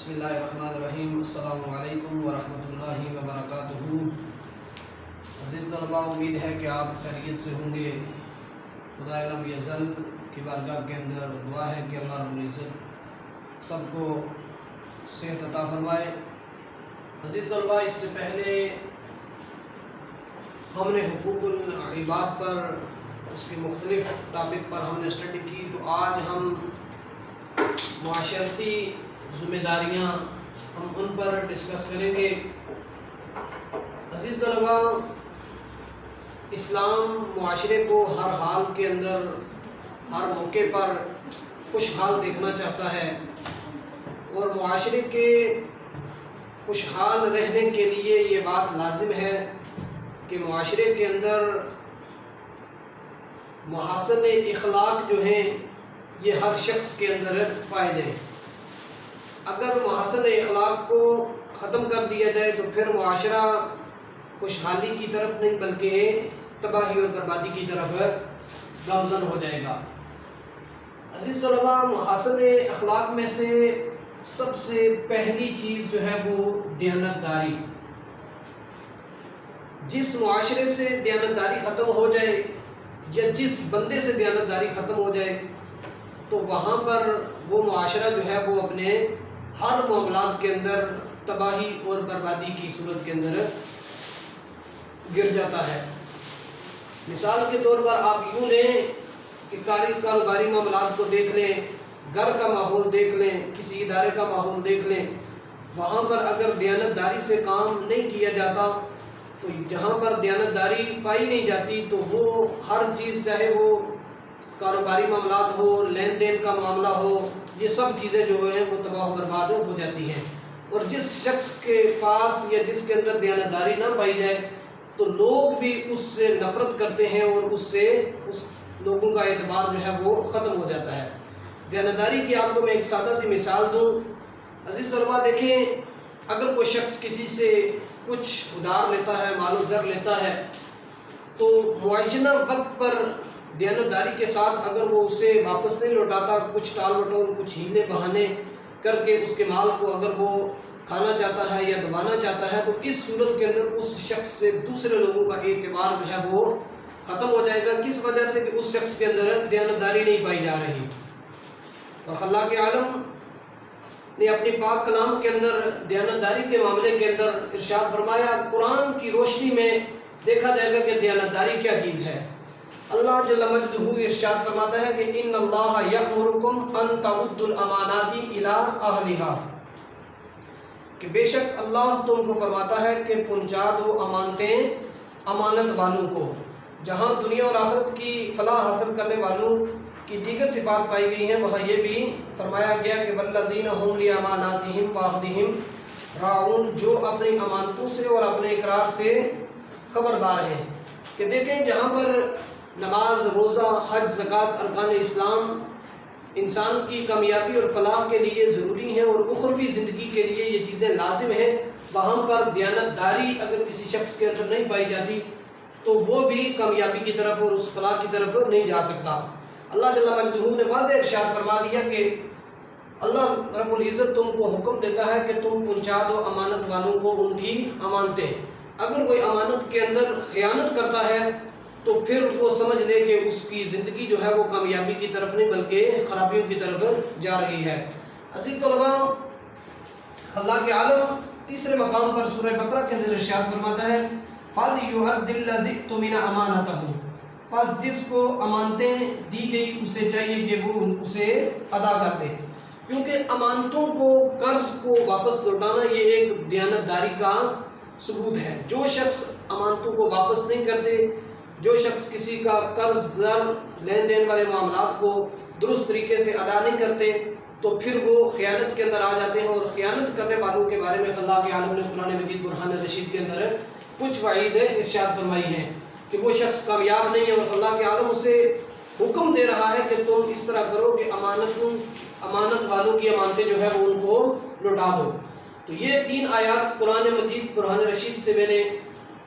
بسم اللہ الرحمن الرحیم۔ السلام علیکم ورحمۃ اللہ وبرکاتہ۔ عزیز طلبہ، امید ہے کہ آپ خیریت سے ہوں گے۔ خدا علم یزل کی بارگاہ کے اندر دعا ہے کہ اللہ رب العزت سب کو صحت عطا فرمائے۔ عزیز طلبہ، اس سے پہلے ہم نے حقوق العباد پر اس کی مختلف ٹاپک پر ہم نے اسٹڈی کی، تو آج ہم معاشرتی ذمہ داریاں ہم ان پر ڈسکس کریں گے۔ عزیز طلبہ، اسلام معاشرے کو ہر حال کے اندر، ہر موقع پر خوشحال دیکھنا چاہتا ہے، اور معاشرے کے خوشحال رہنے کے لیے یہ بات لازم ہے کہ معاشرے کے اندر محاسن اخلاق جو ہیں یہ ہر شخص کے اندر پائے جائیں۔ اگر محاسن اخلاق کو ختم کر دیا جائے تو پھر معاشرہ خوشحالی کی طرف نہیں بلکہ تباہی اور بربادی کی طرف گامزن ہو جائے گا۔ عزیز طلبہ، محاسن اخلاق میں سے سب سے پہلی چیز جو ہے وہ دیانتداری۔ جس معاشرے سے دیانتداری ختم ہو جائے یا جس بندے سے دیانتداری ختم ہو جائے تو وہاں پر وہ معاشرہ جو ہے وہ اپنے ہر معاملات کے اندر تباہی اور بربادی کی صورت کے اندر گر جاتا ہے۔ مثال کے طور پر آپ یوں لیں کہ کاروباری معاملات کو دیکھ لیں، گھر کا ماحول دیکھ لیں، کسی ادارے کا ماحول دیکھ لیں، وہاں پر اگر دیانتداری سے کام نہیں کیا جاتا تو جہاں پر دیانتداری پائی نہیں جاتی تو وہ ہر چیز، چاہے وہ کاروباری معاملات ہو، لین دین کا معاملہ ہو، یہ سب چیزیں جو ہیں وہ تباہ و برباد ہو جاتی ہیں۔ اور جس شخص کے پاس یا جس کے اندر دیانتداری نہ پائی جائے تو لوگ بھی اس سے نفرت کرتے ہیں اور اس لوگوں کا اعتبار جو ہے وہ ختم ہو جاتا ہے۔ دیانتداری کی آپ کو میں ایک سادہ سی مثال دوں۔ عزیز طلبہ، دیکھیں، اگر کوئی شخص کسی سے کچھ ادھار لیتا ہے، مال و زر لیتا ہے، تو معینہ وقت پر دیانتداری کے ساتھ اگر وہ اسے واپس نہیں لوٹاتا، کچھ ٹال مٹول، کچھ ہیلے بہانے کر کے اس کے مال کو اگر وہ کھانا چاہتا ہے یا دبانا چاہتا ہے تو اس صورت کے اندر اس شخص سے دوسرے لوگوں کا اعتبار جو ہے وہ ختم ہو جائے گا۔ کس وجہ سے؟ کہ اس شخص کے اندر دیانتداری نہیں پائی جا رہی۔ اور اللہ کے عالم نے اپنی پاک کلام کے اندر دیانتداری کے معاملے کے اندر ارشاد فرمایا، قرآن کی روشنی میں دیکھا جائے گا کہ دیانتداری کیا چیز ہے۔ اللہ جل مجدہ ارشاد فرماتا ہے کہ ان اللہ یأمرکم ان تعدوا الامانات الی اہلھا، کہ بے شک اللہ تم کو فرماتا ہے کہ پہنچا دو امانتیں امانت والوں کو۔ جہاں دنیا اور آخرت کی فلاح حاصل کرنے والوں کی دیگر صفات پائی گئی ہیں، وہاں یہ بھی فرمایا گیا کہ والذین ھم لاماناتہم وعہدہم راعون، جو اپنی امانتوں سے اور اپنے اقرار سے خبردار ہیں۔ کہ دیکھیں، جہاں پر نماز، روزہ، حج، زکوٰۃ، ارکان اسلام انسان کی کامیابی اور فلاح کے لیے ضروری ہیں اور اخروی زندگی کے لیے یہ چیزیں لازم ہیں، وہاں پر دیانتداری اگر کسی شخص کے اندر نہیں پائی جاتی تو وہ بھی کامیابی کی طرف اور اس فلاح کی طرف نہیں جا سکتا۔ اللہ جل مجدہ نے واضح ارشاد فرما دیا کہ اللہ رب العزت تم کو حکم دیتا ہے کہ تم پہنچا دو امانت والوں کو ان کی امانتیں۔ اگر کوئی امانت کے اندر خیانت کرتا ہے تو پھر وہ سمجھ لے کہ اس کی زندگی جو ہے وہ کامیابی کی طرف نہیں بلکہ خرابیوں کی طرف جا رہی ہے۔ عزیز طلبہ، اللہ کے عالم تیسرے مقام پر سورہ بقرہ کے اندر ارشاد فرماتا ہے فَلْيُؤَدِّ الَّذِي اؤْتُمِنَ أَمَانَتَهُ، پس جس کو امانتیں دی گئی اسے چاہیے کہ وہ اسے ادا کر دے، کیونکہ امانتوں کو، قرض کو واپس لوٹانا یہ ایک دیانتداری کا ثبوت ہے۔ جو شخص امانتوں کو واپس نہیں کرتے، جو شخص کسی کا قرض در لین دین والے معاملات کو درست طریقے سے ادا نہیں کرتے تو پھر وہ خیانت کے اندر آ جاتے ہیں، اور خیانت کرنے والوں کے بارے میں اللہ کے عالم نے قرآن مجید برہان رشید کے اندر کچھ وعید ارشاد فرمائی ہیں کہ وہ شخص کامیاب نہیں ہے، اور اللہ کے عالم اسے حکم دے رہا ہے کہ تم اس طرح کرو کہ امانت والوں کی امانتیں جو ہے وہ ان کو لوٹا دو۔ تو یہ 3 آیات قرآن مجید برہان رشید سے میں نے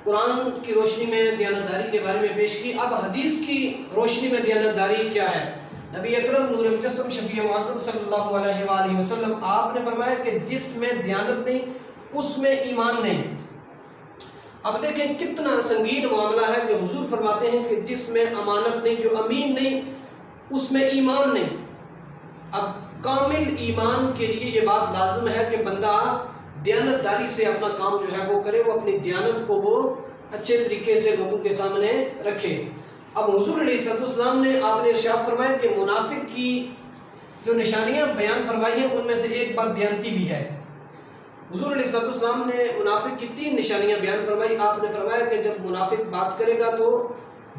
قرآن کی روشنی میں دیانتداری کے بارے میں پیش کی۔ اب حدیث کی روشنی میں دیانتداری کیا ہے؟ نبی اکرم نور مجسم شفیع معظم صلی اللہ علیہ وآلہ وسلم آپ نے فرمایا کہ جس میں دیانت نہیں اس میں ایمان نہیں۔ اب دیکھیں کتنا سنگین معاملہ ہے کہ حضور فرماتے ہیں کہ جس میں امانت نہیں، جو امین نہیں، اس میں ایمان نہیں۔ اب کامل ایمان کے لیے یہ بات لازم ہے کہ بندہ دیانت داری سے اپنا کام جو ہے وہ کرے، وہ اپنی دیانت کو وہ اچھے طریقے سے لوگوں کے سامنے رکھے۔ اب حضور علیہ السلام نے آپ نے ارشاد فرمایا کہ منافق کی جو نشانیاں بیان فرمائی ہیں ان میں سے ایک بات دیانتی بھی ہے۔ حضور علیہ السلام نے منافق کی 3 نشانیاں بیان فرمائی۔ آپ نے فرمایا کہ جب منافق بات کرے گا تو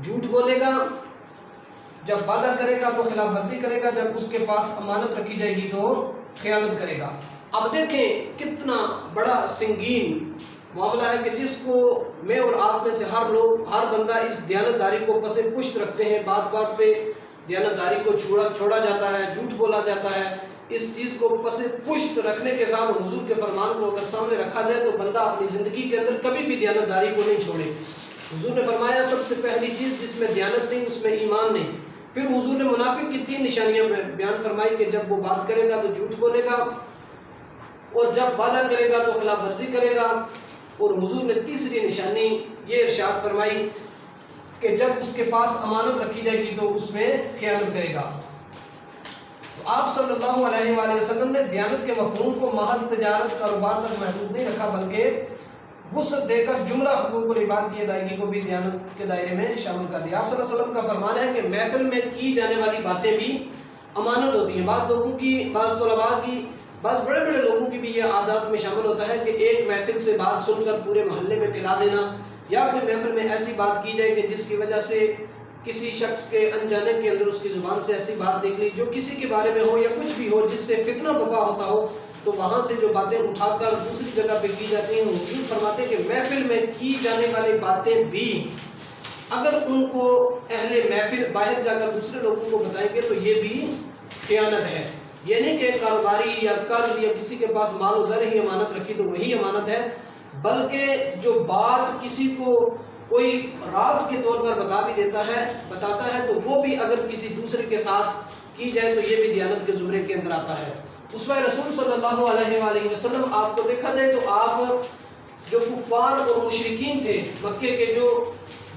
جھوٹ بولے گا، جب وعدہ کرے گا تو خلاف ورزی کرے گا، جب اس کے پاس امانت رکھی جائے گی تو خیانت کرے گا۔ اب دیکھیں کتنا بڑا سنگین معاملہ ہے کہ جس کو میں اور آپ میں سے ہر بندہ اس دیانت داری کو پس پشت رکھتے ہیں، بات بات پہ دیانت داری کو چھوڑا جاتا ہے، جھوٹ بولا جاتا ہے۔ اس چیز کو پس پشت رکھنے کے ساتھ حضور کے فرمان کو اگر سامنے رکھا جائے تو بندہ اپنی زندگی کے اندر کبھی بھی دیانت داری کو نہیں چھوڑے۔ حضور نے فرمایا سب سے پہلی چیز جس میں دیانت نہیں اس میں ایمان نہیں۔ پھر حضور نے منافق کی 3 نشانیاں بیان فرمائی کہ جب وہ بات کرے گا تو جھوٹ بولے گا، اور جب وعدہ کرے گا تو خلاف ورزی کرے گا، اور حضور نے تیسری نشانی یہ ارشاد فرمائی کہ جب اس کے پاس امانت رکھی جائے گی تو اس میں خیانت کرے گا۔ تو آپ صلی اللہ علیہ وآلہ وسلم نے دیانت کے مفہوم کو محض تجارت کاروبار تک محدود نہیں رکھا، بلکہ وسعت دے کر جملہ حقوق العباد کی ادائیگی کو بھی دیانت کے دائرے میں شامل کر دیا۔ آپ صلی اللہ علیہ وسلم کا فرمان ہے کہ محفل میں کی جانے والی باتیں بھی امانت ہوتی ہیں۔ بعض لوگوں کی، بعض طلباء کی، بعض بڑے بڑے لوگوں کی بھی یہ عادات میں شامل ہوتا ہے کہ ایک محفل سے بات سن کر پورے محلے میں پھیلا دینا، یا کوئی محفل میں ایسی بات کی جائے کہ جس کی وجہ سے کسی شخص کے انجانے کے اندر اس کی زبان سے ایسی بات نکلی جو کسی کے بارے میں ہو یا کچھ بھی ہو جس سے فتنہ برپا ہوتا ہو، تو وہاں سے جو باتیں اٹھا کر دوسری جگہ پہ کی جاتی ہیں۔ حضور فرماتے ہیں کہ محفل میں کی جانے والی باتیں بھی اگر ان کو اہل محفل باہر جا کر دوسرے لوگوں کو بتائیں گے تو یہ بھی خیانت ہے۔ یہ نہیں کہ کاروباری یا قرض یا کسی کے پاس مال و زر ہی امانت رکھی تو وہی امانت ہے، بلکہ جو بات کسی کو کوئی راز کے طور پر بتاتا ہے تو وہ بھی اگر کسی دوسرے کے ساتھ کی جائے تو یہ بھی دیانت کے زمرے کے اندر آتا ہے۔ اسوہ رسول صلی اللہ علیہ وآلہ وسلم آپ کو دیکھا جائے تو آپ جو کفار اور مشرکین تھے، مکے کے جو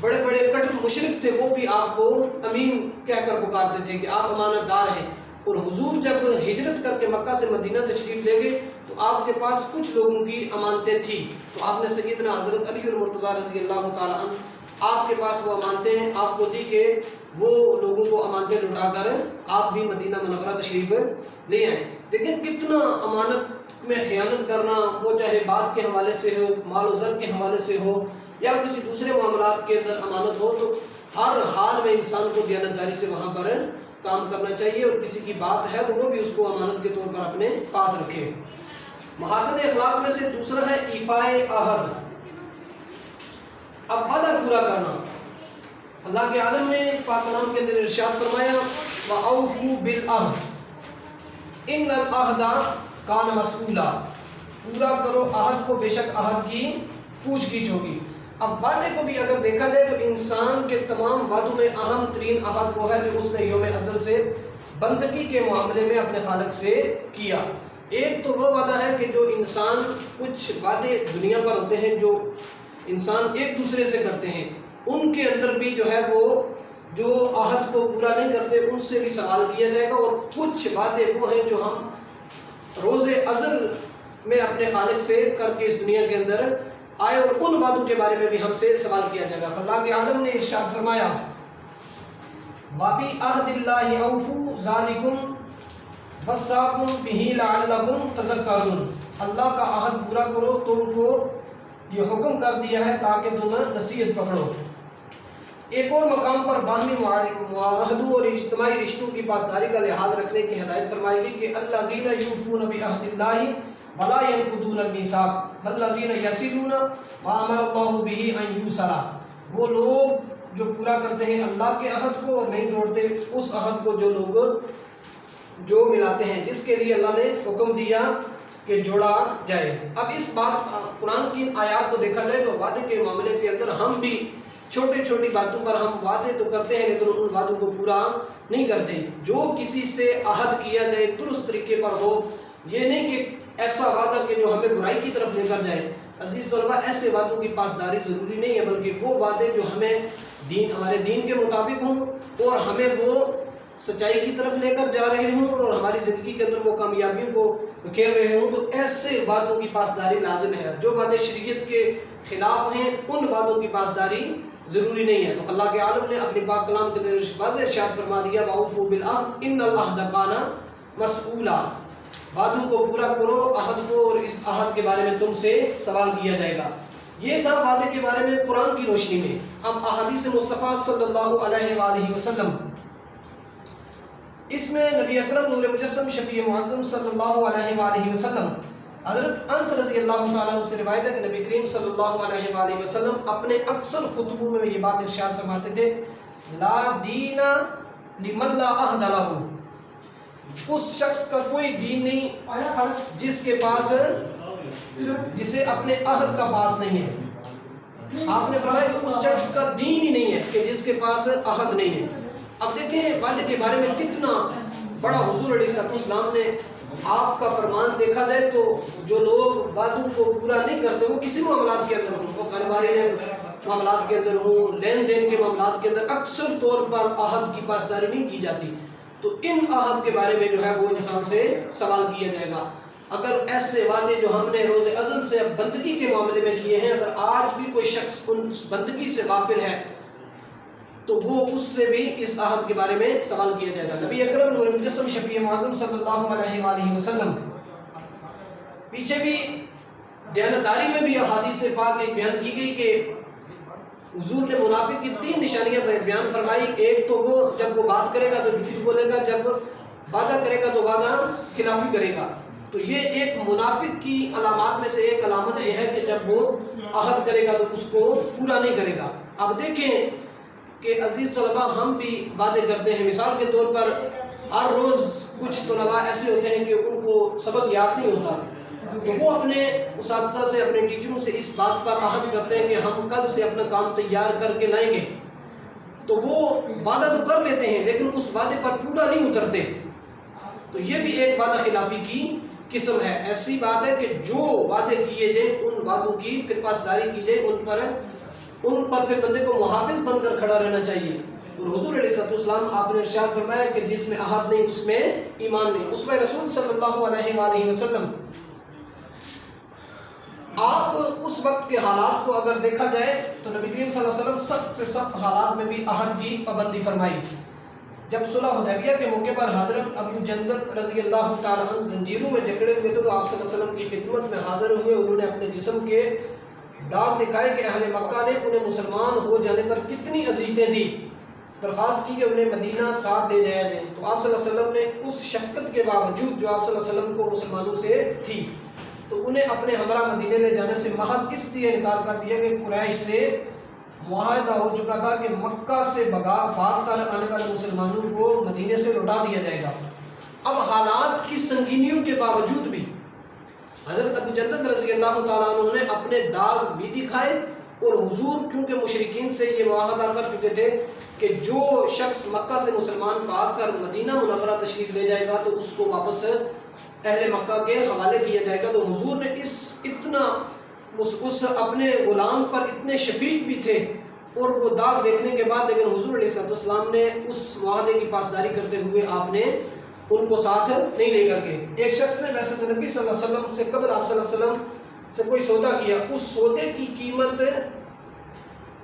بڑے بڑے کٹر مشرک تھے، وہ بھی آپ کو امین کہہ کر پکارتے تھے کہ آپ امانت دار ہیں۔ اور حضور جب ہجرت کر کے مکہ سے مدینہ تشریف لے گئے تو آپ کے پاس کچھ لوگوں کی امانتیں تھیں، تو آپ نے سیدنا حضرت علی المرتضیٰ رضی اللہ تعالیٰ عنہ آپ کے پاس وہ امانتیں آپ کو دی کہ وہ لوگوں کو امانتیں لٹا کر آپ بھی مدینہ منورہ تشریف لے آئیں۔ دیکھیں کتنا امانت میں خیانت کرنا، وہ چاہے بات کے حوالے سے ہو، مال و زر کے حوالے سے ہو، یا کسی دوسرے معاملات کے اندر امانت ہو، تو ہر حال میں انسان کو دیانتداری سے وہاں پر کام کرنا چاہیے، اور کسی کی بات ہے تو وہ بھی اس کو امانت کے طور پر اپنے پاس رکھے۔ محاسن اخلاق میں سے دوسرا ہے ایفائے عہد، اب وعدہ پورا کرنا۔ اللہ کے عالم نے پاک کلام کے اندر ارشاد فرمایا وَأَوْفُوا بِالْعَهْدِ إِنَّ الْعَهْدَ كَانَ مَسْئُولًا، پورا کرو عہد کو، بے شک عہد کی پوچھ گچھ ہوگی۔ اب وعدے کو بھی اگر دیکھا جائے تو انسان کے تمام وعدوں میں اہم ترین عہد وہ ہے جو اس نے یوم ازل سے بندگی کے معاملے میں اپنے خالق سے کیا۔ ایک تو وہ وعدہ ہے کہ جو انسان، کچھ وعدے دنیا پر ہوتے ہیں جو انسان ایک دوسرے سے کرتے ہیں، ان کے اندر بھی جو ہے وہ جو عہد کو پورا نہیں کرتے ان سے بھی سوال کیا جائے گا، اور کچھ وعدے وہ ہیں جو ہم روز ازل میں اپنے خالق سے کر کے اس دنیا کے اندر آئے، اور ان وعدوں کے بارے میں بھی ہم سے سوال کیا جائے گا۔ اللہ کے عالم نے ارشاد فرمایا وَبِعَهْدِ اللَّهِ أَوْفُوا ذَلِكُمْ وَصَّاكُمْ بِهِ لَعَلَّكُمْ تَذَكَّرُونَ، اللہ کا عہد پورا کرو، تم کو یہ حکم کر دیا ہے تاکہ تم نصیحت پکڑو۔ ایک اور مقام پر باہمی معاہدوں اور اجتماعی رشتوں کی پاسداری کا لحاظ رکھنے کی ہدایت فرمائی گئی کہ الَّذِينَ يُوفُونَ بِعَهْدِ اللَّهِ وَلَا يَنقُضُونَ الْمِيثَاقَ وَالَّذِينَ يَصِلُونَ مَا أَمَرَ اللَّهُ بِهِ أَن يُوصَلَ، وہ لوگ جو پورا کرتے ہیں اللہ کے عہد کو اور نہیں توڑتے اس عہد کو جو لوگ جو ملاتے ہیں جس کے لیے اللہ نے حکم دیا کہ جوڑا جائے۔ اب اس بات قرآن کی آیات کو دیکھا جائے تو وعدے کے معاملے کے اندر ہم بھی چھوٹی چھوٹی باتوں پر ہم وعدے تو کرتے ہیں لیکن ان وعدوں کو پورا نہیں کرتے. جو کسی سے عہد کیا جائے درست طریقے پر ہو، یہ نہیں کہ ایسا وعدہ کہ جو ہمیں برائی کی طرف لے کر جائے. عزیز طلباء، ایسے وعدوں کی پاسداری ضروری نہیں ہے، بلکہ وہ وعدے جو ہمیں ہمارے دین کے مطابق ہوں اور ہمیں وہ سچائی کی طرف لے کر جا رہے ہوں اور ہماری زندگی کے اندر وہ کامیابیوں کو کھیل رہے ہوں، تو ایسے وعدوں کی پاسداری لازم ہے. جو وعدے شریعت کے خلاف ہیں ان وعدوں کی پاسداری ضروری نہیں ہے. تو اللہ کے عالم نے اپنے پاک کلام کے اندر واضح ارشاد فرما دیا، وَأَوْفُوا بِالْعَهْدِ إِنَّ الْعَهْدَ كَانَ مَسْئُولًا. وعدوں کو پورا کرو، عہد کو، اور اس عہد کے بارے میں تم سے سوال کیا جائے گا. یہ تھا وعدے کے بارے میں قرآن کی روشنی میں. اب احادیث مصطفیٰ صلی اللہ علیہ وآلہ وسلم، اس میں نبی اکرم نور مجسم شفیع معظم صلی اللہ علیہ وآلہ وسلم، حضرت انس رضی اللہ تعالیٰ عنہ سے روایت ہے کہ نبی کریم صلی اللہ علیہ وآلہ وسلم اپنے اکثر خطبوں میں یہ بات ارشاد فرماتے تھے، لا دین لمن لا عہد لہ. اس شخص کا کوئی دین نہیں جس کے پاس، جسے اپنے عہد کا پاس نہیں ہے. آپ نے فرمایا کہ اس شخص کا دین ہی نہیں ہے کہ جس کے پاس عہد نہیں ہے. اب دیکھیں وعدے کے بارے میں کتنا بڑا حضور علیہ السلام نے آپ کا فرمان دیکھا جائے تو جو لوگ وعدوں کو پورا نہیں کرتے، وہ کسی معاملات کے اندر ہوں، وہ کاروباری معاملات کے اندر ہوں، لین دین کے معاملات کے اندر اکثر طور پر عہد کی پاسداری نہیں کی جاتی. تو ان عہد کے بارے میں جو ہے وہ انسان سے سوال کیا جائے گا. اگر ایسے وعدے جو ہم نے روز ازل سے بندگی کے معاملے میں کیے ہیں، اگر آج بھی کوئی شخص ان بندگی سے غافل ہے تو وہ اس سے بھی اس عہد کے بارے میں سوال کیا جائے گا. نبی اکرم نور مجسم شفیع معظم صلی اللہ علیہ وآلہ وسلم، پیچھے بھی دیانتداری میں بھی احادیث پاک ایک بیان کی گئی کہ حضور نے منافق کی 3 نشانیاں بیان فرمائی. ایک تو وہ جب وہ بات کرے گا تو جھوٹ بولے گا، جب وعدہ کرے گا تو وعدہ خلافی کرے گا. تو یہ ایک منافق کی علامات میں سے ایک علامت یہ ہے کہ جب وہ عہد کرے گا تو اس کو پورا نہیں کرے گا. اب دیکھیں کہ عزیز طلباء، ہم بھی وعدے کرتے ہیں. مثال کے طور پر ہر روز کچھ طلباء ایسے ہوتے ہیں کہ ان کو سبق یاد نہیں ہوتا، تو وہ اپنے اساتذہ سے، اپنے ٹیچروں سے اس بات پر عہد کرتے ہیں کہ ہم کل سے اپنا کام تیار کر کے لائیں گے. تو وہ وعدہ تو کر لیتے ہیں لیکن اس وعدے پر پورا نہیں اترتے. تو یہ بھی ایک وعدہ خلافی کی قسم ہے. ایسی بات ہے کہ جو وعدے کیے جائیں ان وعدوں کی پھر پاسداری کی جائے، ان پر پھر بندے کو محافظ بن کر کھڑا رہنا چاہیے. اور حضور علیہ السلام آپ نے ارشاد فرمایا کہ جس میں عہد نہیں اس میں ایمان نہیں. اسوہ رسول صلی اللہ علیہ وآلہ وسلم، آپ اس وقت کے حالات کو اگر دیکھا جائے تو نبی کریم صلی اللہ علیہ وسلم سخت سے سخت حالات میں بھی عہد کی پابندی فرمائی. جب صلح حدیبیہ کے موقع پر حضرت ابو جندل رضی اللہ تعالیٰ عنہ زنجیروں میں جکڑے ہوئے تھے تو آپ صلی اللہ علیہ وسلم کی خدمت میں حاضر ہوئے. انہوں نے اپنے جسم کے داغ دکھائے کہ اہل مکہ نے انہیں مسلمان ہو جانے پر کتنی اذیتیں دی. درخواست کی کہ انہیں مدینہ ساتھ لے جایا جائے. تو آپ صلی اللہ علیہ وسلم نے اس شفقت کے باوجود جو آپ صلی اللہ علیہ وسلم کو مسلمانوں سے تھی، تو انہیں اپنے ہمراہ مدینے لے جانے سے محض اس لیے انکار کر دیا کہ قریش سے معاہدہ ہو چکا تھا کہ مکہ سے بھاگ کر آنے والے مسلمانوں کو مدینے سے لوٹا دیا جائے گا. اب حالات کی سنگینیوں کے باوجود بھی حضرت ابو جندل رضی اللہ تعالیٰ عنہ نے اپنے داغ بھی دکھائے. اور حضور کیونکہ مشرکین سے یہ معاہدہ کر چکے تھے کہ جو شخص مکہ سے مسلمان بھاگ کر مدینہ منورہ تشریف لے جائے گا تو اس کو واپس اہل مکہ کے حوالے کیا جائے گا. تو حضور نے اس اپنے غلام پر اتنے شفیق بھی تھے اور وہ داغ دیکھنے کے بعد لیکن حضور علیہ السلام نے اس معاہدے کی پاسداری کرتے ہوئے آپ نے ان کو ساتھ نہیں لے کر کے. ایک شخص نے ویسے تو نبی صلی اللہ علیہ وسلم سے قبل آپ صلی اللہ علیہ وسلم سے کوئی سودا کیا، اس سودے کی قیمت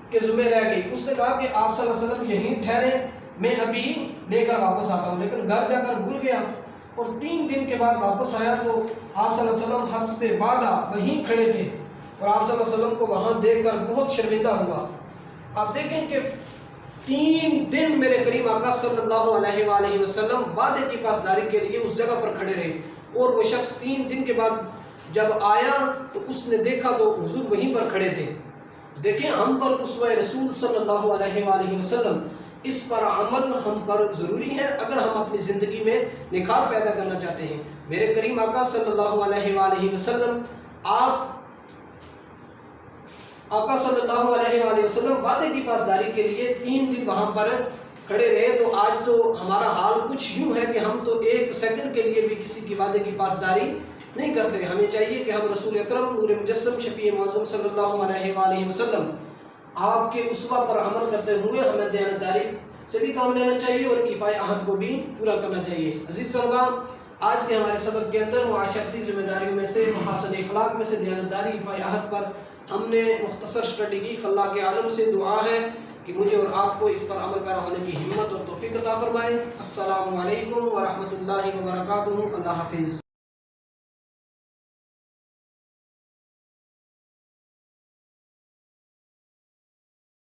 کے ذمہ رہ گئی. اس نے کہا کہ آپ صلی اللہ علیہ وسلم یہیں ٹھہرے، میں ابھی لے کر واپس آتا ہوں. لیکن گھر جا کر بھول گیا اور 3 دن کے بعد واپس آیا تو آپ صلی اللہ علیہ وسلم حسب وعدہ وہیں کھڑے تھے اور آپ صلی اللہ علیہ وسلم کو وہاں دیکھ کر بہت شرمندہ ہوا. آپ دیکھیں کہ 3 دن میرے کریم آقا صلی اللہ علیہ وآلہ وسلم وعدے کی پاسداری کے لیے اس جگہ پر کھڑے رہے اور وہ شخص 3 دن کے بعد جب آیا تو اس نے دیکھا تو حضور وہیں پر کھڑے تھے. دیکھیں ہم پر اسوہ رسول صلی اللہ علیہ وآلہ وسلم، اس پر عمل ہم پر ضروری ہے اگر ہم اپنی زندگی میں نکھار پیدا کرنا چاہتے ہیں. میرے کریم آقا صلی اللہ علیہ وآلہ وسلم آقا صلی اللہ علیہ وآلہ وسلم وعدے کی پاسداری کے لیے 3 دن وہاں پر کھڑے رہے، تو آج تو ہمارا حال کچھ یوں ہے کہ ہم تو 1 سیکنڈ کے لیے بھی کسی کی وعدے کی پاسداری نہیں کرتے۔ ہمیں چاہیے کہ ہم رسول اکرم نور مجسم شفیع معظم صلی اللہ علیہ وآلہ وسلم آپ کے اسوہ پر عمل کرتے ہوئے ہمیں دیانتداری سے بھی کام لینا چاہیے اور ایفائے عہد کو بھی پورا کرنا چاہیے۔ عزیز طلباء، آج کے ہمارے سبق کے اندر معاشرتی ذمہ داریوں میں سے، محاسن اخلاق میں سے دیانتداری ایفائے عہد پر ہم نے مختصر اسٹڈی کی۔ خلاق عالم سے دعا ہے کہ مجھے اور آپ کو اس پر عمل پیرا ہونے کی ہمت اور توفیق عطا فرمائے۔ السلام علیکم ورحمۃ اللہ وبرکاتہ۔ اللہ حافظ۔